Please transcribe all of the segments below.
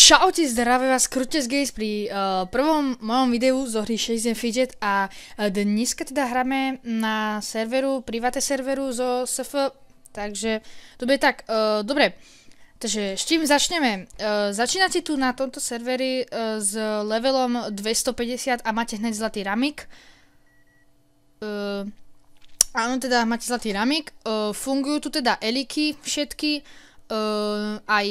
Čaute, zdravím vás, Krutes Games pri prvom mojom videu z hry Shakes & Fidget a dneska teda hráme na serveru, priváte serveru zo SF, takže dobre, takže s čím začneme? Začínate tu na tomto serveri s levelom 250 a máte hneď zlatý ramik. Áno, teda máte zlatý ramik, fungujú tu teda eliky všetky, aj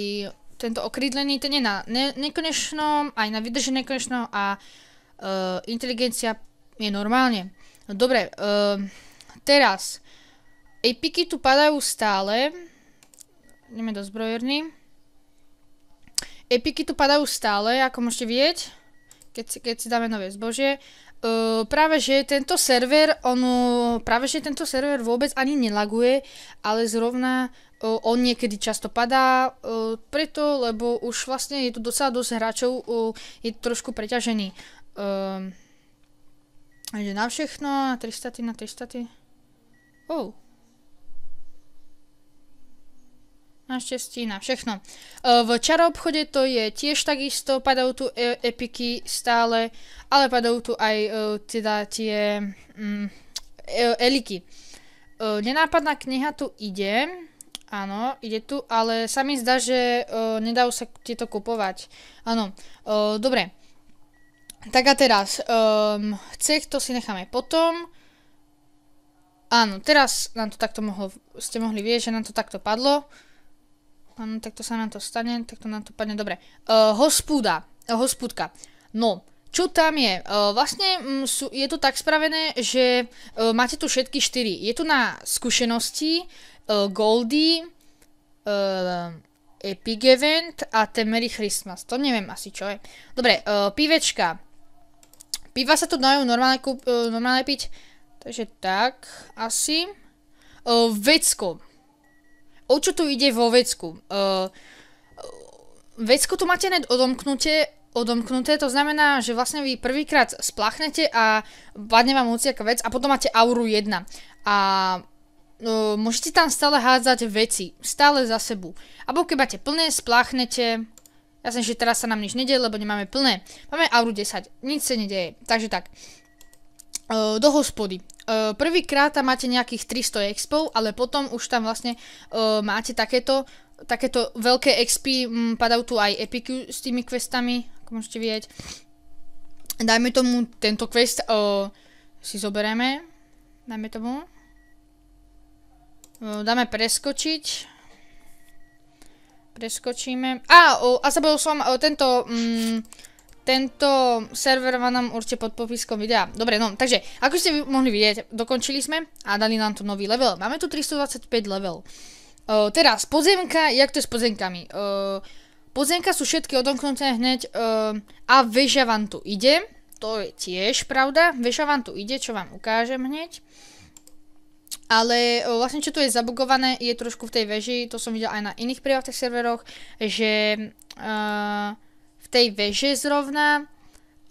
tento okrídlený, ten je na nekonečno, aj na vydrže nekonečno a inteligencia je normálne. Dobre, teraz epiky tu padajú stále. Ideme do zbrojerny. Epiky tu padajú stále, ako môžete vidieť, keď si dáme nové zbožie. Práve že tento server vôbec ani nelaguje, ale zrovna on niekedy často padá, preto, lebo už vlastne je tu docela dosť hráčov, je to trošku preťažený. Ide na všechno, na 300, na 300. Oh. Našťastie na všechno. V čaroobchode to je tiež takisto, padajú tu epiky stále, ale padajú tu aj teda tie eliky. Nenápadná kniha tu ide. Áno, ide tu, ale sa mi zdá, že nedajú sa tieto kupovať. Áno, dobre. Tak a teraz, to si necháme potom. Áno, teraz nám to takto ste mohli vidieť, že nám to takto padlo. Áno, takto sa nám to stane, takto nám to padne, dobre. Hospúdka. No, čo tam je? Vlastne je to tak spravené, že máte tu všetky 4. Je tu na skúsenosti, Goldie, Epic Event a ten Merry Christmas. To neviem asi čo je. Dobre, pivečka. Piva sa tu dajú normálne piť. Takže tak, asi. Vecko. O čo tu ide vo vecku? Vecko tu máte hneď odomknuté, to znamená, že vlastne vy prvýkrát spláchnete a padne vám hociaká vec a potom máte auru 1. A môžete tam stále hádzať veci, stále za sebou. Abo keď máte plné, spláchnete. Jasne, že teraz sa nám nič nedieje, lebo nemáme plné. Máme auru 10, nič sa nedieje. Takže tak. Do hospody. Prvýkrát tam máte nejakých 300 expov, ale potom už tam vlastne máte takéto veľké expy, padajú tu aj epiky s tými questami, ako môžete vidieť. Dajme tomu tento quest, si zoberieme, dajme tomu. Dáme preskočiť. Preskočíme. A zabudol som tento server vám nám určite pod popiskom videa. Dobre, no, takže, ako ste mohli vidieť, dokončili sme a dali nám tu nový level. Máme tu 325 level. Teraz, podzemka, jak to je s podzemkami? Podzemka sú všetky odomknuté hneď a väža vám tu ide. To je tiež pravda. Väža vám tu ide, čo vám ukážem hneď. Ale vlastne čo tu je zabugované je trošku v tej veži, to som videl aj na iných privátnych serveroch, že v tej veže zrovna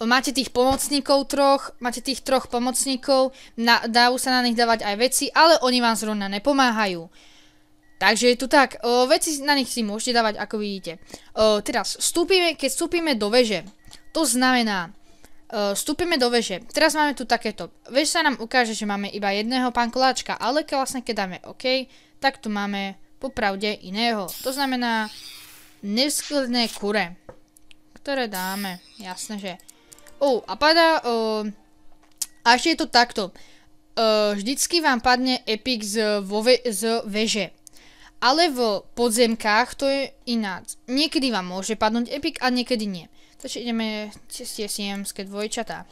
máte tých pomocníkov máte tých troch pomocníkov, dajú sa na nich dávať aj veci, ale oni vám zrovna nepomáhajú. Takže je tu tak, veci na nich si môžete dávať, ako vidíte. Teraz, keď vstúpime do veže, to znamená, vstúpime do veže. Teraz máme tu takéto. Vež sa nám ukáže, že máme iba jedného pankoláčka, ale keď dáme OK, tak tu máme popravde iného. To znamená nevskladné kure, ktoré dáme. Jasné, že. A padá. A ešte je to takto. Vždycky vám padne epic z veže. Ale v podzemkách to je ináč. Niekedy vám môže padnúť epic a niekedy nie. Takže ideme cez tie siemské dvojčatá.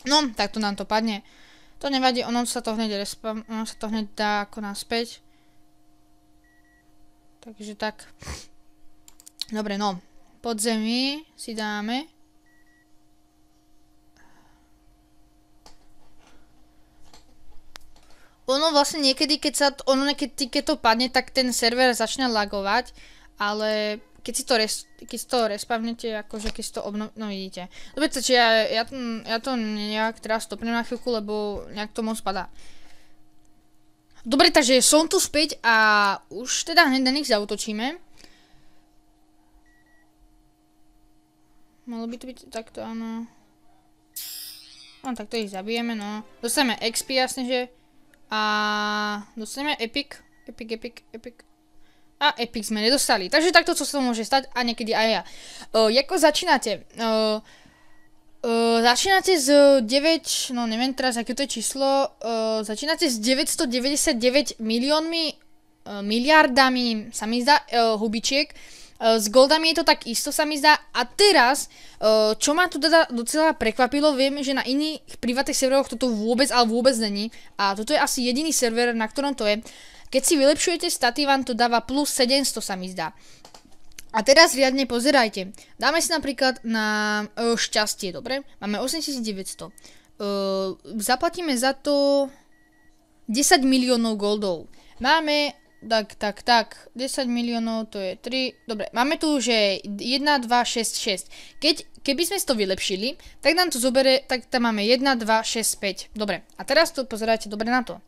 No, tak to nám to padne. To nevadí, ono sa to hneď dá ako naspäť. Takže tak. Dobre, no. Podzemí si dáme. Ono vlastne niekedy, keď to padne, tak ten server začne lagovať, ale keď si to respavnete, akože keď si to obnovíte. Dobre, takže ja to nejak teraz stopnem na chvíľku, lebo nejak to moc padá. Dobre, takže som tu späť a už teda hneď na nich zautočíme. Malo by to byť takto, áno. No, tak to ich zabijeme, no. Dostaneme XP, jasne, že. A dostaneme Epic. Epic. A Epic sme nedostali. Takže takto, čo sa môže stať a niekedy aj ja. Jako začínate? Začínate z 9, no neviem teraz, aké to je číslo. Začínate s 999 miliónmi, miliardami, sa mi zdá, hubičiek. S goldami je to tak isto, sa mi zdá. A teraz, čo ma tu teda docela prekvapilo, viem, že na iných privátnych serveroch toto vôbec, ale vôbec není. A toto je asi jediný server, na ktorom to je. Keď si vylepšujete staty, vám to dáva plus 700, sa mi zdá. A teraz riadne pozerajte. Dáme si napríklad na šťastie, dobre? Máme 8900. Zaplatíme za to 10 miliónov goldov. Máme, tak, 10 miliónov, to je 3. Dobre, máme tu, že 1, 2, 6, 6. Keby sme si to vylepšili, tak nám to zobere, tak tam máme 1, 2, 6, 5. Dobre, a teraz to pozerajte dobre na to.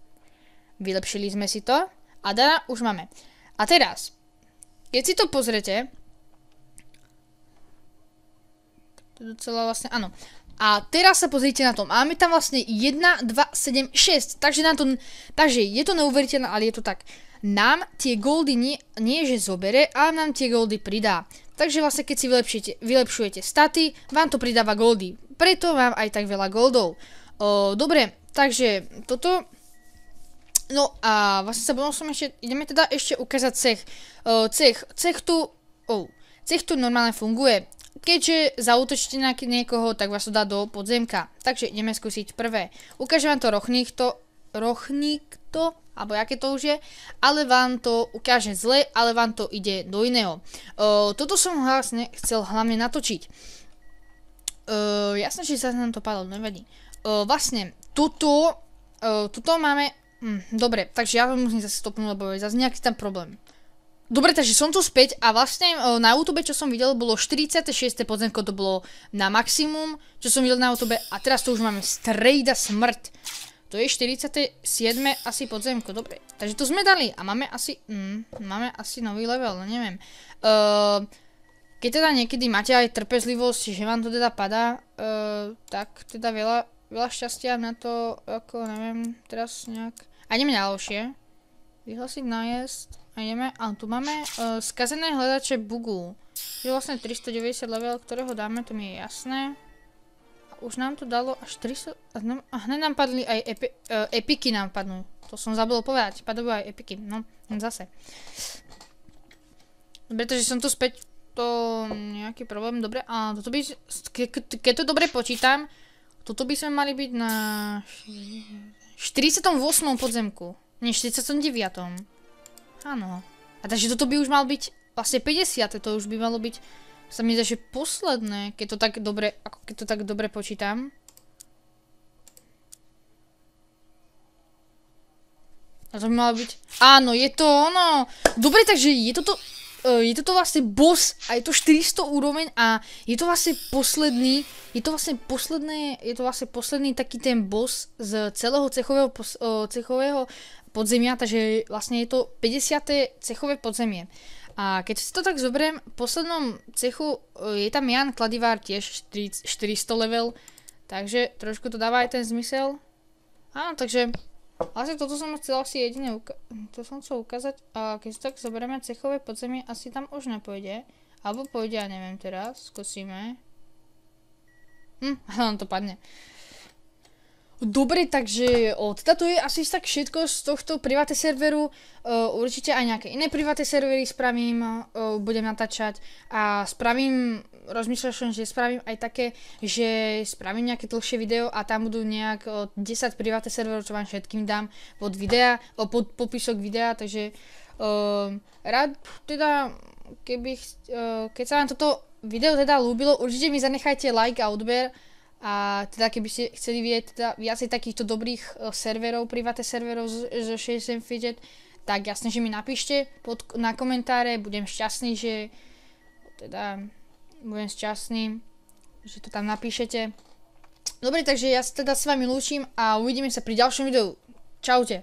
Vylepšili sme si to a teda už máme. A teraz, keď si to pozrete, to je docela vlastne, áno. A teraz sa pozrite na to. Máme tam vlastne 1, 2, 7, 6. Takže je to neuveriteľné, ale je to tak. Nám tie goldy nie že zobere, ale nám tie goldy pridá. Takže vlastne keď si vylepšujete staty, vám to pridáva goldy. Preto mám aj tak veľa goldov. Dobre, takže toto. No a vlastne sa budem ideme teda ešte ukázať cech. Cech tu normálne funguje. Keďže zaútočíte na niekoho, tak vás to dá do podzemka. Takže ideme skúsiť prvé. Ukážem vám to rochníkto, alebo aké to už je, ale vám to ukáže zle, ale vám to ide do iného. Toto som vlastne chcel hlavne natočiť. Jasné, že sa nám to padlo, nevadí. Vlastne, tuto máme. Dobre, takže ja to musím zase stopnúť, lebo je zase nejaký tam problém. Dobre, takže som tu späť a vlastne na YouTube, čo som videl, bolo 46. podzemko, to bolo na maximum, čo som videl na YouTube a teraz to už máme strejda smrť. To je 47. asi podzemko, dobre. Takže to sme dali a máme asi nový level, no neviem. Keď teda niekedy máte aj trpezlivosť, že vám to teda padá, tak teda veľa šťastia na to, ako neviem, teraz nejak. A ideme ďalšie. Vyhlasiť nájezd. A ideme, a tu máme skazené hľadače bugu. Je vlastne 390 level, ktorého dáme, to mi je jasné. A už nám to dalo až 300, a hneď nám padli aj epiky nám padnú. To som zabudol povedať, padajú aj epiky, no, zase. Dobre, takže som tu späť, to nejaký problém, dobre, a toto by, keď to dobre počítam, toto by sme mali byť na 48. podzemku, nie 49. Áno. A takže toto by už mal byť vlastne 50. To už by malo byť, sa mi zdá, že posledné, keď to tak dobre počítam. A to by malo byť, áno, je to ono. Dobre, takže je toto vlastne boss a je to 400 úroveň a je to vlastne posledný, posledný taký ten boss z celého cechového podzemia, takže vlastne je to 50. cechové podzemie. A keď si to tak zoberiem, v poslednom cechu je tam Jan Kladivár tiež 400 level, takže trošku to dáva aj ten zmysel. Áno, takže vlastne toto som chcel asi jediné ukázať. A keď si tak zoberieme cechové podzemie, asi tam už nepôjde. Alebo pôjde, ja neviem teraz, skúsime. Nám to padne. Dobre, takže teda to je asi tak všetko z tohto privátne serveru. Určite aj nejaké iné privátne servery spravím, budem natáčať a rozmýšľal som, že spravím aj také, že spravím nejaké dlhšie video a tam budú nejak 10 privátne serverov, čo vám všetkým dám pod popisok videa, takže rád teda, keď sa vám toto video teda ľúbilo, určite mi zanechajte like a odber. A teda keby ste chceli vidieť teda viacej takýchto dobrých serverov, privátnych serverov zo 60 Fidget, tak jasne, že mi napíšte na komentáre, budem šťastný, že to tam napíšete. Dobre, takže ja sa teda s vami lúčim a uvidíme sa pri ďalšom videu. Čaute.